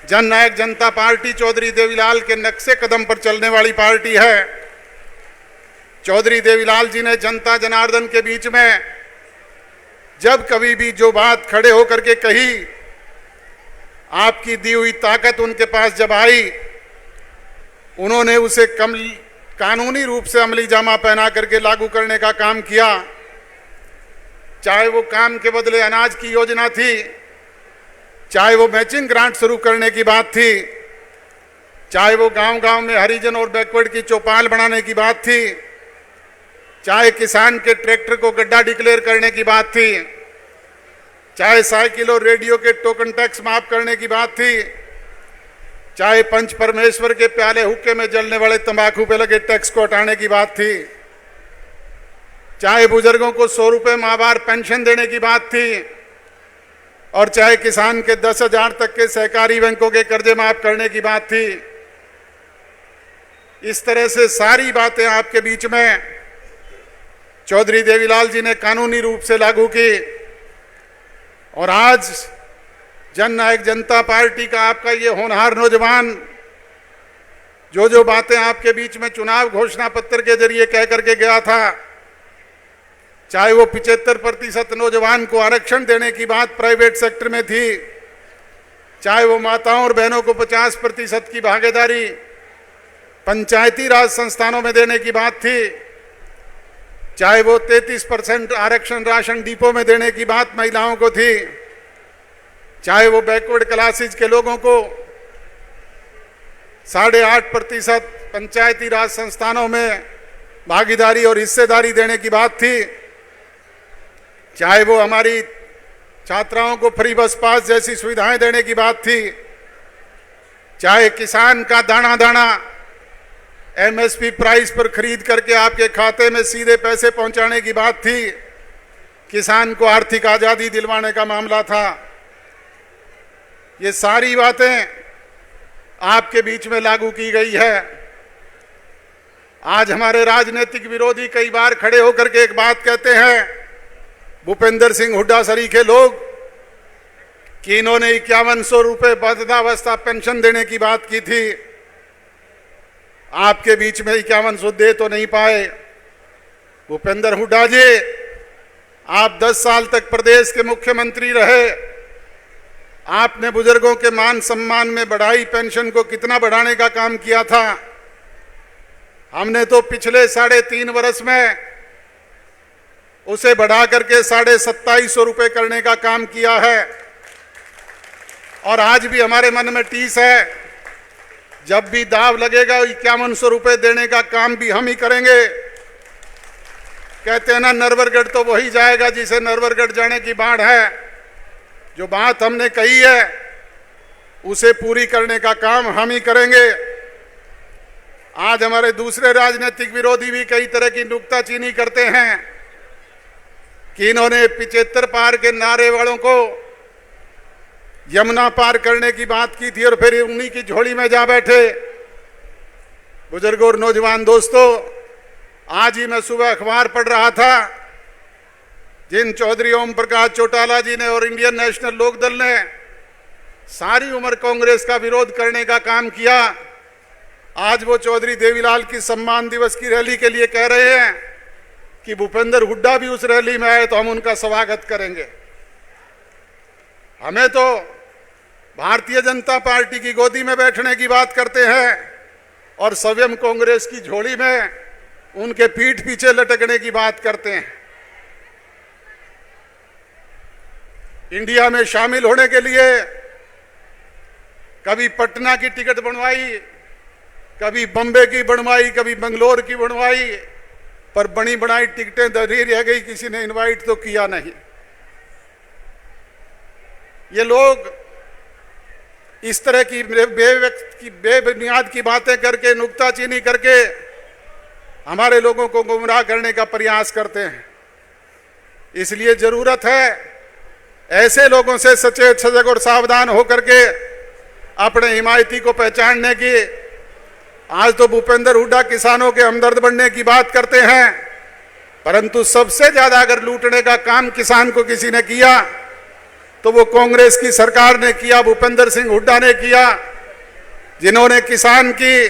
जननायक जनता party Chaudhary Devilal के नक्शे कदम पर चलने वाली पार्टी है। चौधरी देवीलाल जी ने जनता जनार्दन के बीच में जब कभी भी जो बात खड़े होकर के कही, आपकी दी हुई ताकत उनके पास जब आई, उन्होंने उसे कानूनी रूप से अमली जामा पहना करके लागू करने का काम किया। चाहे वो काम के बदले अनाज की योजना थी, चाहे वो मैचिंग ग्रांट शुरू करने की बात थी, चाहे वो गांव-गांव में हरिजन और बैकवर्ड की चौपाल बनाने की बात थी, चाहे किसान के ट्रैक्टर को गड्ढा डिक्लेयर करने की बात थी, चाहे साइकिल और रेडियो के टोकन टैक्स माफ करने की बात थी, चाहे पंच परमेश्वर के प्याले हुक्के में जलने वाले तंबाकू पे लगे टैक्स को हटाने की बात थी, चाहे बुजुर्गों को 100 रुपए माहवार पेंशन देने की बात थी, और चाहे किसान के 10,000 तक के सहकारी बैंकों के कर्जे माफ करने की बात थी। इस तरह से सारी बातें आपके बीच में चौधरी देवीलाल जी ने कानूनी रूप से लागू की। और आज जननायक जनता पार्टी का आपका ये होनहार नौजवान जो बातें आपके बीच में चुनाव घोषणा पत्र के जरिए कह करके गया था, चाहे वो 75% नौजवान को आरक्षण देने की बात प्राइवेट सेक्टर में थी, चाहे वो माताओं और बहनों को 50% की भागीदारी पंचायती राज संस्थानों में देने की बात थी, चाहे वो 33% आरक्षण राशन डिपो में देने की बात महिलाओं को थी, चाहे वो बैकवर्ड क्लासेज के लोगों को 8.5% पंचायती राज संस्थानों में भागीदारी और हिस्सेदारी देने की बात थी, चाहे वो हमारी छात्राओं को फ्री बस पास जैसी सुविधाएं देने की बात थी, चाहे किसान का दाना दाना एमएसपी प्राइस पर खरीद करके आपके खाते में सीधे पैसे पहुंचाने की बात थी, किसान को आर्थिक आजादी दिलवाने का मामला था। ये सारी बातें आपके बीच में लागू की गई है। आज हमारे राजनीतिक विरोधी कई बार खड़े होकर के एक बात कहते हैं, भूपेंद्र सिंह हुड्डा सरीखे लोग, कि इन्होंने 5100 रुपए वृद्धावस्था पेंशन देने की बात की थी। आपके बीच में 5100 दे तो नहीं पाए। भूपेंद्र हुड्डा जी, आप 10 साल तक प्रदेश के मुख्यमंत्री रहे, आपने बुजुर्गों के मान सम्मान में बढ़ाई पेंशन को कितना बढ़ाने का काम किया था? हमने तो पिछले 3.5 वर्ष में उसे बढ़ा करके 2750 रुपए करने का काम किया है। और आज भी हमारे मन में टीस है, जब भी दाव लगेगा 5100 रुपए देने का काम भी हम ही करेंगे। कहते हैं ना, नरवरगढ़ तो वही जाएगा जिसे नरवरगढ़ जाने की बाढ़ है। जो बात हमने कही है उसे पूरी करने का काम हम ही करेंगे। आज हमारे दूसरे राजनीतिक विरोधी भी कई तरह की नुक्ताचीनी करते हैं कि इन्होंने 75 पार के नारे वालों को यमुना पार करने की बात की थी और फिर उन्हीं की झोली में जा बैठे। बुजुर्गों और नौजवान दोस्तों, आज ही मैं सुबह अखबार पढ़ रहा था, जिन चौधरी ओम प्रकाश चौटाला जी ने और इंडियन नेशनल लोकदल ने सारी उम्र कांग्रेस का विरोध करने का काम किया, आज वो चौधरी देवीलाल की सम्मान दिवस की रैली के लिए कह रहे हैं कि भूपेंद्र हुड्डा भी उस रैली में आए तो हम उनका स्वागत करेंगे। हमें तो भारतीय जनता पार्टी की गोदी में बैठने की बात करते हैं और स्वयं कांग्रेस की झोली में उनके पीठ पीछे लटकने की बात करते हैं। इंडिया में शामिल होने के लिए कभी पटना की टिकट बनवाई, कभी बम्बे की बनवाई, कभी बेंगलोर की बनवाई, पर बनी बनाई टिकटें धरी रह गई, किसी ने इनवाइट तो किया नहीं। ये लोग इस तरह की बेबुनियाद की बातें करके, नुक्ताचीनी करके हमारे लोगों को गुमराह करने का प्रयास करते हैं। इसलिए जरूरत है ऐसे लोगों से सचेत, सजग और सावधान होकर के अपने हिमायती को पहचानने की। आज तो भूपेंद्र हुड्डा किसानों के हमदर्द बनने की बात करते हैं, परंतु सबसे ज्यादा अगर लूटने का काम किसान को किसी ने किया तो वो कांग्रेस की सरकार ने किया, भूपेंद्र सिंह हुड्डा ने किया, जिन्होंने किसान की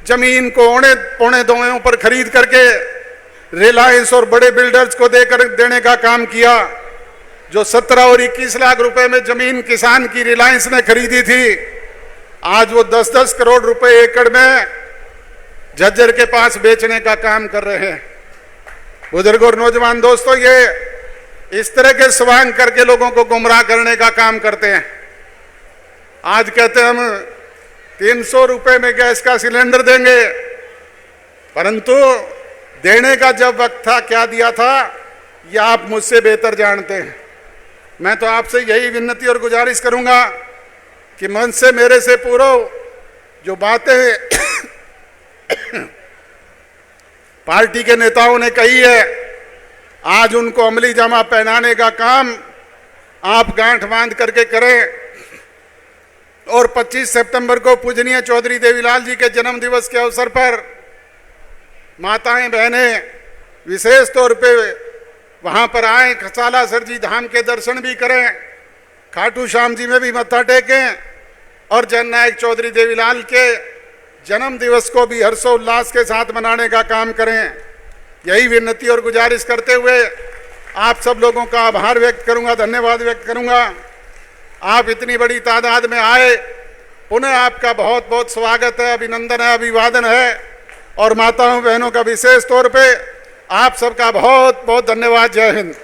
जमीन को औने पौने दावों पर खरीद करके रिलायंस और बड़े बिल्डर्स को देने का काम किया। जो 17 और 21 लाख रुपए में जमीन किसान की रिलायंस ने खरीदी थी, आज वो 10-10 करोड़ रुपए एकड़ में झज्जर के पास बेचने का काम कर रहे हैं। बुजुर्ग और नौजवान दोस्तों, ये इस तरह के स्वांग करके लोगों को गुमराह करने का काम करते हैं। आज कहते हैं हम 300 रुपए में गैस का सिलेंडर देंगे, परंतु देने का जब वक्त था क्या दिया था ये आप मुझसे बेहतर जानते हैं। मैं तो आपसे यही विनती और गुजारिश करूंगा कि मन से मेरे से पूरो जो बातें पार्टी के नेताओं ने कही है, आज उनको अमली जामा पहनाने का काम आप गांठ बांध करके करें। और 25 सितंबर को पूजनीय चौधरी देवीलाल जी के जन्म दिवस के अवसर पर माताएं बहनें विशेष तौर पे वहां पर आए, खसाला सर जी धाम के दर्शन भी करें, खाटू श्याम जी में भी मत्था टेकें और जननायक चौधरी देवीलाल के जन्म दिवस को भी हर्षोल्लास के साथ मनाने का काम करें। यही विनती और गुजारिश करते हुए आप सब लोगों का आभार व्यक्त करूंगा, धन्यवाद व्यक्त करूंगा। आप इतनी बड़ी तादाद में आए, पुनः आपका बहुत बहुत स्वागत है, अभिनंदन है, अभिवादन है। और माताओं बहनों का विशेष तौर पे आप सबका बहुत बहुत धन्यवाद। जय हिंद।